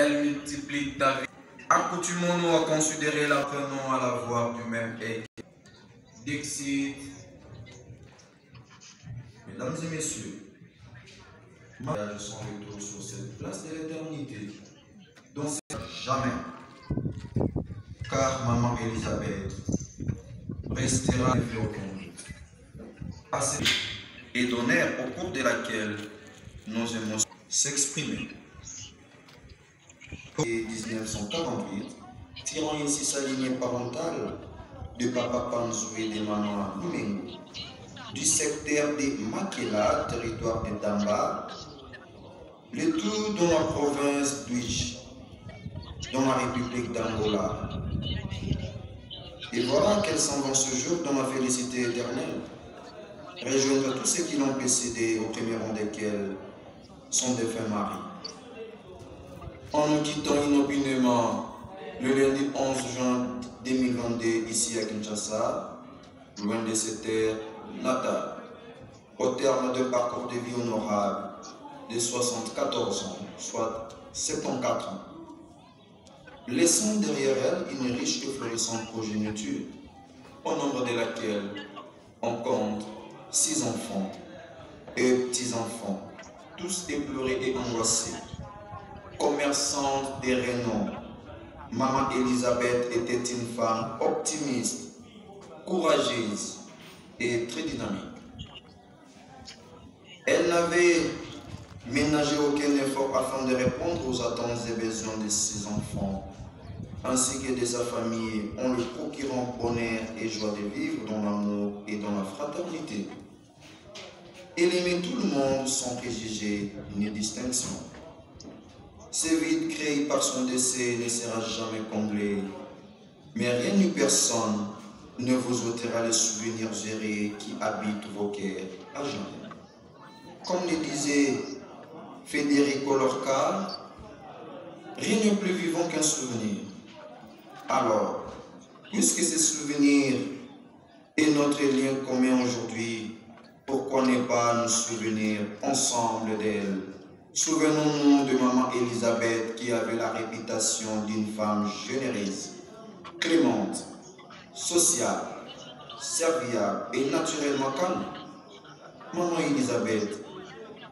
Elle multiplie ta vie. Accoutumons-nous à considérer l'apprenant à la voix du même équilibre. Dixit. Mesdames et messieurs, mariage son retour sur cette place de l'éternité, dont c'est jamais. Car maman Elisabeth restera avec aucun doute. Assez et d'honneur au cours de laquelle nos émotions s'exprimer. Et 1948, tirant ainsi sa lignée parentale de Papa Panzou et de Maman Lumengo, du secteur de Makela, territoire de Damba, le tout dans la province d'Ouiche, dans la République d'Angola. Et voilà qu'elles s'en vont ce jour dans la félicité éternelle, rejoindre tous ceux qui l'ont précédé, au premier rang desquels son défunt mari. En nous quittant inopinément le lundi 11 juin 2022 ici à Kinshasa, loin de ses terres natales, au terme d'un parcours de vie honorable de 74 ans, soit 74 ans, laissant derrière elle une riche et florissante progéniture, au nombre de laquelle on compte 6 enfants et petits-enfants, tous éplorés et angoissés. Commerçante de renom, Maman Elisabeth était une femme optimiste, courageuse et très dynamique. Elle n'avait ménagé aucun effort afin de répondre aux attentes et besoins de ses enfants, ainsi que de sa famille, en lui procurant bonheur et joie de vivre dans l'amour et dans la fraternité. Elle aimait tout le monde sans préjugés ni distinction. Ce vide créé par son décès ne sera jamais comblé, mais rien ni personne ne vous ôtera les souvenirs heureux qui habitent vos cœurs à jamais. Comme le disait Federico Lorca, rien n'est plus vivant qu'un souvenir. Alors, puisque ce souvenir est notre lien commun aujourd'hui, pourquoi ne pas nous souvenir ensemble d'elle? Souvenons-nous de Maman Elisabeth qui avait la réputation d'une femme généreuse, clémente, sociale, serviable et naturellement calme. Maman Elisabeth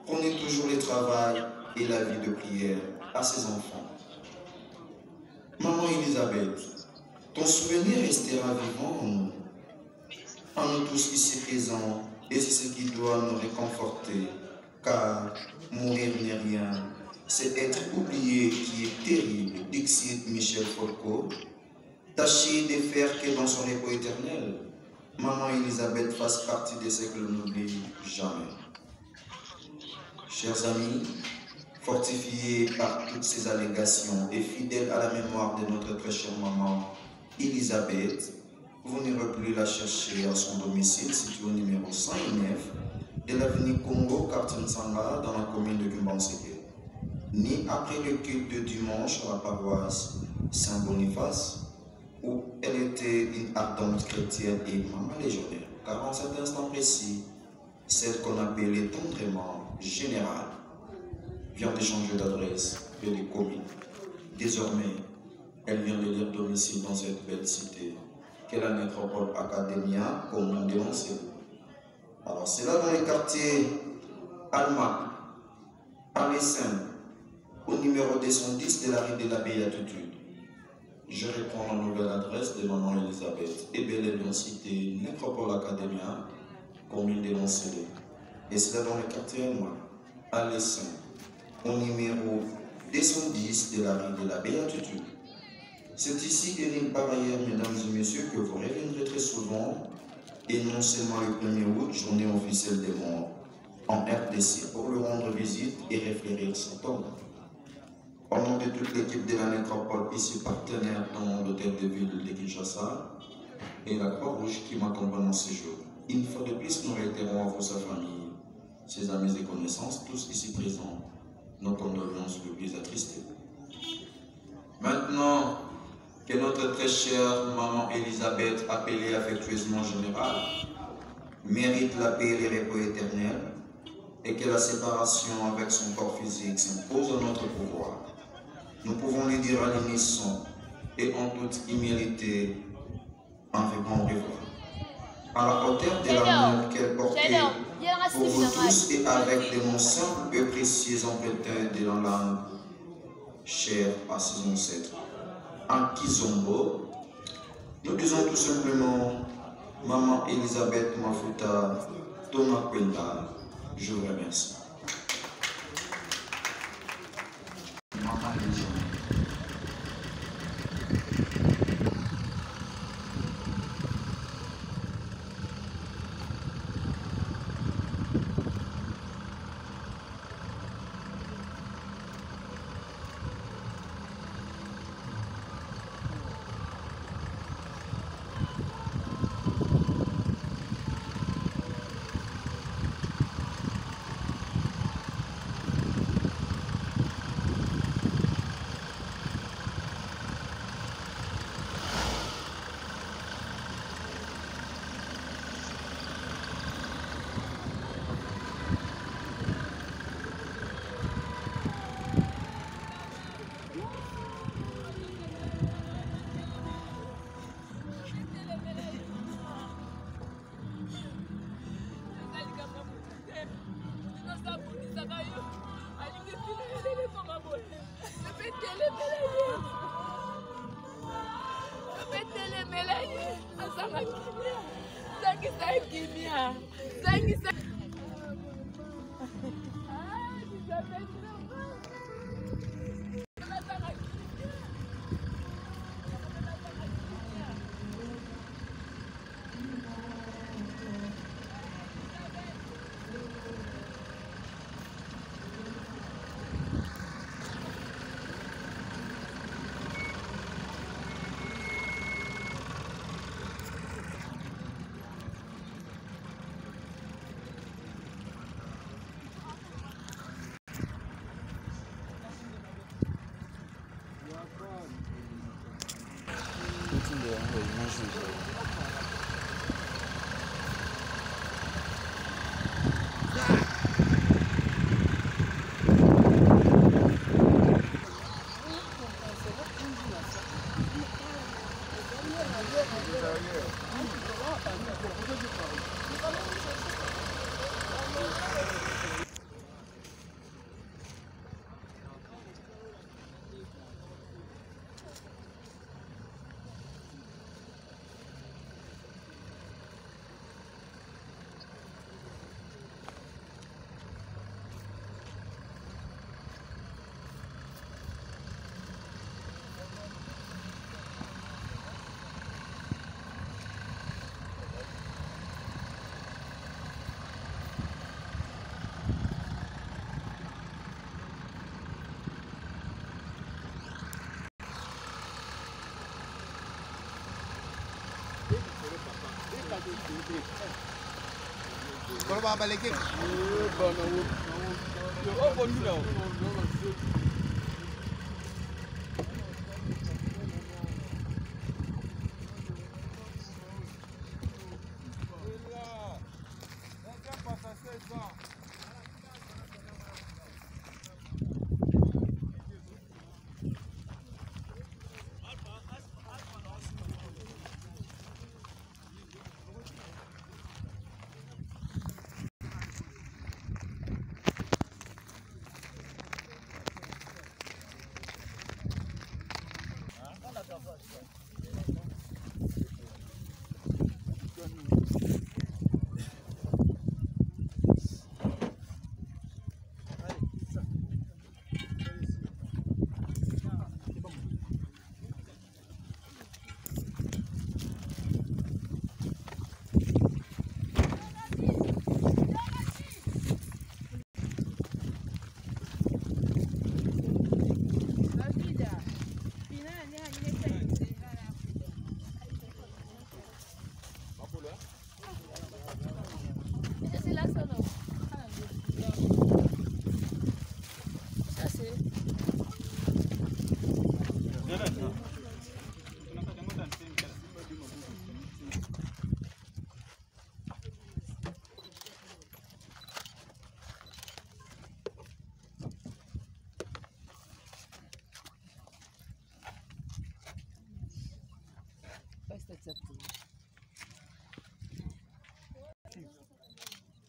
prenait toujours le travail et la vie de prière à ses enfants. Maman Elisabeth, ton souvenir restera vivant en nous tous ici présents, et c'est ce qui doit nous réconforter, car mourir n'est rien, c'est être oublié qui est terrible, dixit Michel Foucault. Tâchez de faire que dans son repos éternel, Maman Elisabeth fasse partie de ceux que l'on n'oublie jamais. Chers amis, fortifiés par toutes ces allégations et fidèles à la mémoire de notre très chère maman Elisabeth, vous n'irez plus la chercher à son domicile situé au numéro 109 de l'avenue Congo, quartier Nsanga, dans la commune de Kumbanseke, ni après le culte de dimanche à la paroisse Saint-Boniface, où elle était une ardente chrétienne et maman légionnaire, car en cet instant précis, celle qu'on appelait tendrement générale vient de changer d'adresse et de commune. Désormais, elle vient de leur domicile dans cette belle cité qu'est la métropole Academia, comme on dénonce. Alors c'est là dans les quartiers Alma, Alessin, au numéro 210 de la rue de la Béatitude. Je reprends la nouvelle adresse de Maman Elisabeth et bel et bien cité Nécropole Academia, commune dénoncée. Et c'est là dans le quartier Alma, Alessin, au numéro 210 de la rue de la Béatitude. C'est ici et nulle part ailleurs, mesdames et messieurs, que vous reviendrez très souvent, et non seulement le 1er août, journée officielle des morts, en RDC, pour lui rendre visite et réfléchir son tombe. Au nom de toute l'équipe de la Nécropole, ici partenaire dans l'hôtel de ville de Kinshasa, et la Croix-Rouge qui m'accompagne en ce jour. Une fois de plus, nous réitérons à vous, sa famille, ses amis et connaissances, tous ici présents, nos condoléances le plus attristées. Maintenant, que notre très chère maman Elisabeth, appelée affectueusement générale, mérite la paix et le repos éternel, et que la séparation avec son corps physique s'impose à notre pouvoir. Nous pouvons lui dire à l'unisson et en toute humilité en revoir à la hauteur de l'amour qu'elle portait pour vous tous et avec des mots simples et précis empruntés de la langue chère à ses ancêtres. En Kizombo, nous disons tout simplement Maman Elisabeth Mafuta Thomas Kwenda, je vous remercie. Maman Elisabeth. Kalau mau balikin?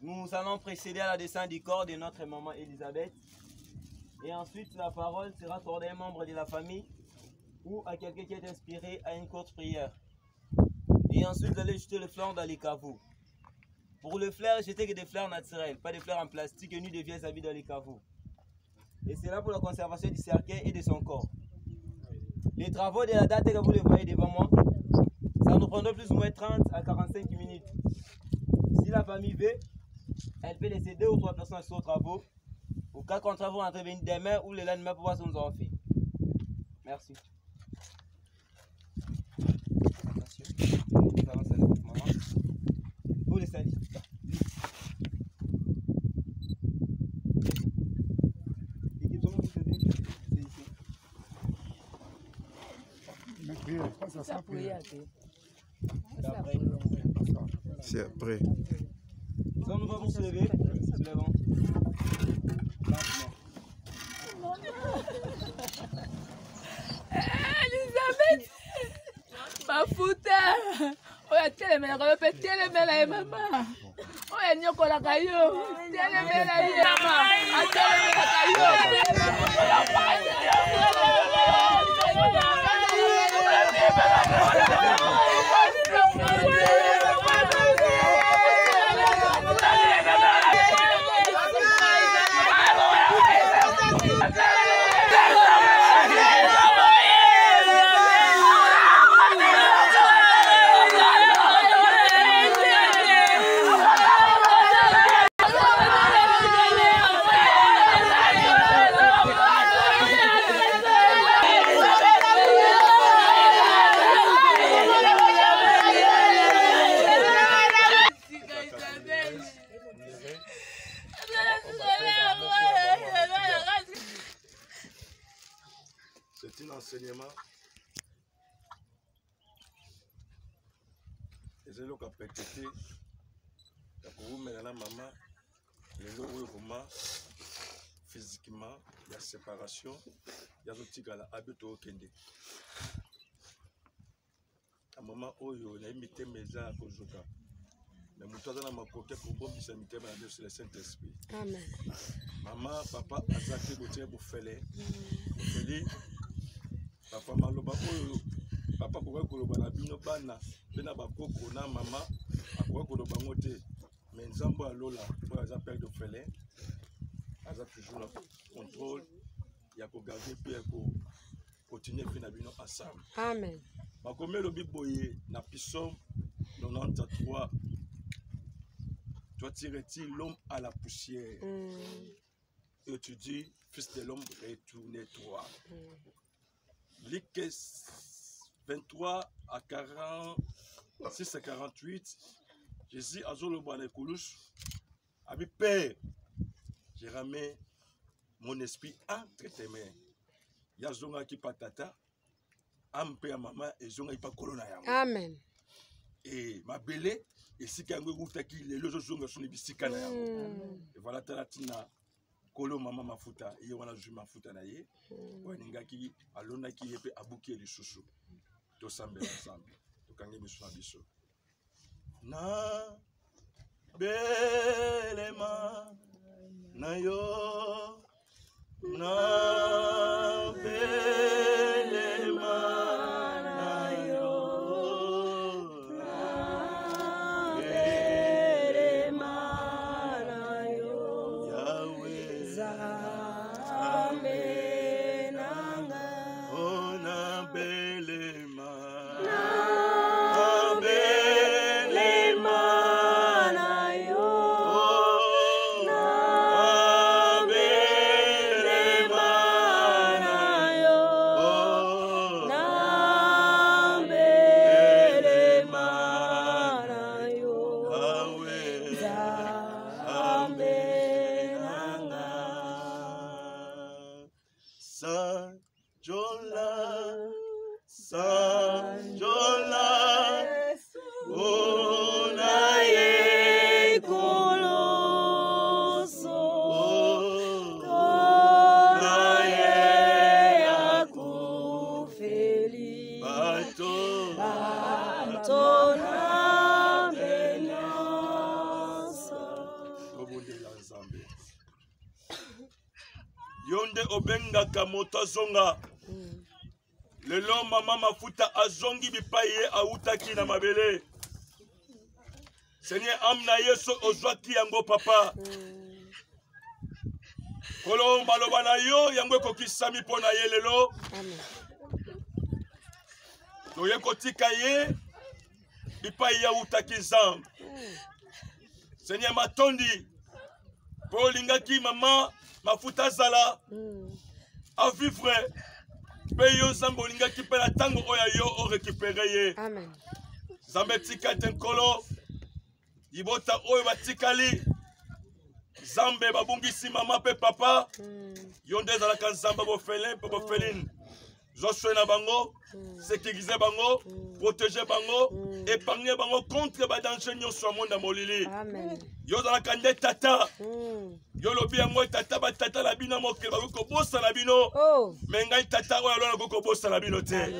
nous allons procéder à la descente du corps de notre maman Elisabeth. Et ensuite, la parole sera accordée à un membre de la famille ou à quelqu'un qui est inspiré à une courte prière. Et ensuite, vous allez jeter le fleur dans les caveaux. Pour le fleur, jetez que des fleurs naturelles, pas des fleurs en plastique ni des vieux habits dans les caveaux. Et c'est là pour la conservation du cercueil et de son corps. Les travaux de la date que vous les voyez devant moi, ça nous prendra plus ou moins 30 à 45 minutes. Si la famille veut, elle peut laisser 2 ou 3 personnes sur les travaux. Au cas contraire, vous intervenir demain ou le lendemain pour voir ce que nous avons fait. Merci. Attention. Nous allons saluer votre maman. Vous les saluez. C'est après. Donc nous allons se lever. Se levons. Elisabeth mafuta oyo telemela koyope telemela ye mama oyo nyokolaka yo telemela ye mama atelemelaka yo C'est un enseignement. Les élèves qui ont pété, maman, les vraiment physiquement, il y a séparation, il y a des habitudes au Kende. À maman, il y a imité mes arts pour jouer. Mais mon toit dans ma côté pour bon, il s'est imité sur le Saint-Esprit. Amen. Maman, papa, Azaki, Gauthier, Boufele. Papa, Maloba, papa, pourquoi Koloba, la bino bana, bena bakoko, na maman, à quoi Koloba moté. Mais Nzambo à Lola, pour les appels de Félé, Aza toujours le contrôle, il y a pour garder puis pour continuer à faire ensemble. Amen. Ma commune le biboye, na Pissom 93, toi tirer-tu l'homme à la poussière. Et tu dis, fils de l'homme, retourne-toi. Luc 23 à 46 à 48, Jésus a dit le bon écoulous, ami Père, j'ai ramé mon esprit entre tes mains. Il y a zonga qui patata, ampe à maman et zonga qui pas colonna. Amen. Et ma belle, et si quelqu'un goûte qui les deux zonga sont les bisikana. Et voilà talatina. Kolo mama mafuta et wana ju mafuta na ye waninga ki alona ki yepe abuki li susu to sambe ensemble to kange biso na biso na belema na yo na belema na yo Belema Yonde obengaka moto zonga. Lelo mama mafuta azongi bipaye autaki na mabele. Seigneur amna yeso ozwaki yango papa. Kolo maloba na yo yango kokisami pona ye lelo. Amen. Toye kotika ye bipaye autaki nzambe. Seigneur matondi po lingaki mama mafuta zala a vivre. Peyo zambo linga kipela tango oya yo o récupérer ye. Amen. Zambe tika tenkolo. Ibota oyo batikali. Zambe babungisi mama pe papa. Yonde zala kan zamba bo felin pe bo felin. Joshua na bango, sécuriser bango, protéger bango, épargner bango contre les dangers nyonso monde molili. Amen. Yo zala kande tata. Yo lobi yango tata ba tata la bino moke ba ko bossa la bino. Oh. Mengai tata oyo alona ko bossa la bino te.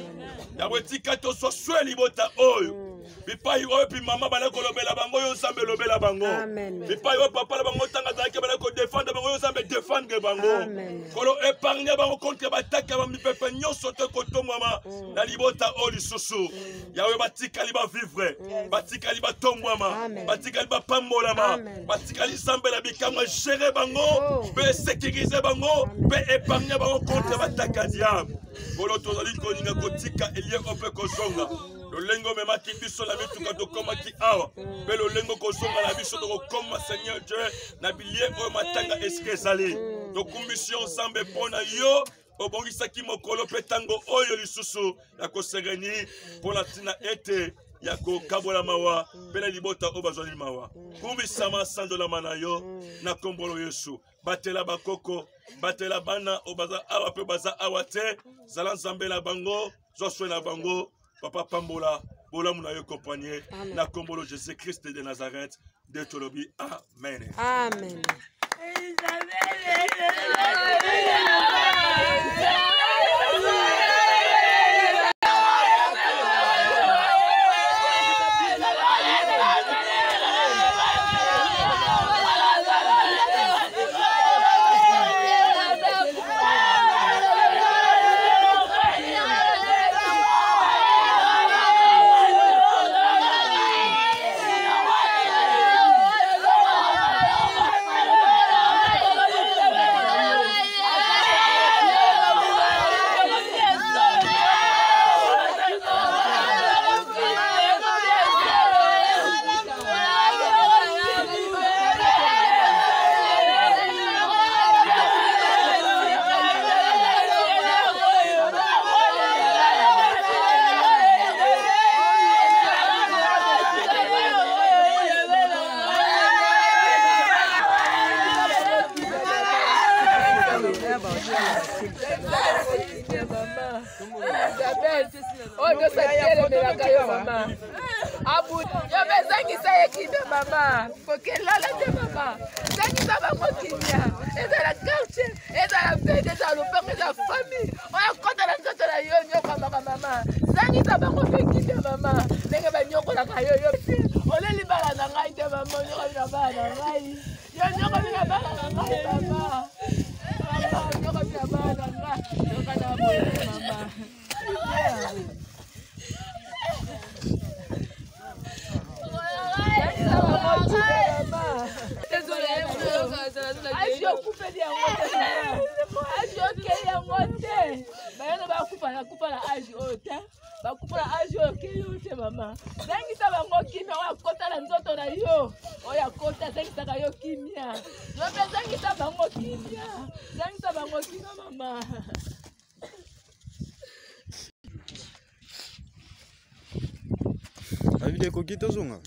Ya wetika to so sweli bota oyo. Bipai oyo pi mama bana ko lobela bango yo zambe lobela bango. Amen. Bipai oyo papa la bango tanga zaki bana ko défendre bango yo zambe défendre bango. Amen. Kolo épargner bango contre ba taka ba mi pepe nyonso te ko to mama na libota o lisusu. Ya we batika li ba vivre. Batika li ba tombwama. Batika li ba pambolama. Batika li zambe la bikamwa gérer bango, pe sécuriser bango, pe épargner bango contre ba taka diable. Kolo to zali ko ninga kotika elie ope ko zonga. Le lengo mema ki biso la mituka to koma ki awa. Pe le lengo ko zonga la biso to koma Seigneur Dieu na bilie o matanga eskezali. To kumbisio zambe pona yo obongisaki mokolo pe tango oyo lisusu ya ko sereni pona tina ete ya ko kabola mawa pe na libota o bazoni mawa. Kumbisama sandola manayo na kombolo Yesu. Batela bakoko, batela bana o baza awa pe baza awa te. Zala nzambe la bango, Joshua na bango. Papa Pambola, Bola Mounayo compagnie, na Kombolo Jésus-Christ de Nazareth, de Tolobi. Amen. Amen. Avile kokito zonga.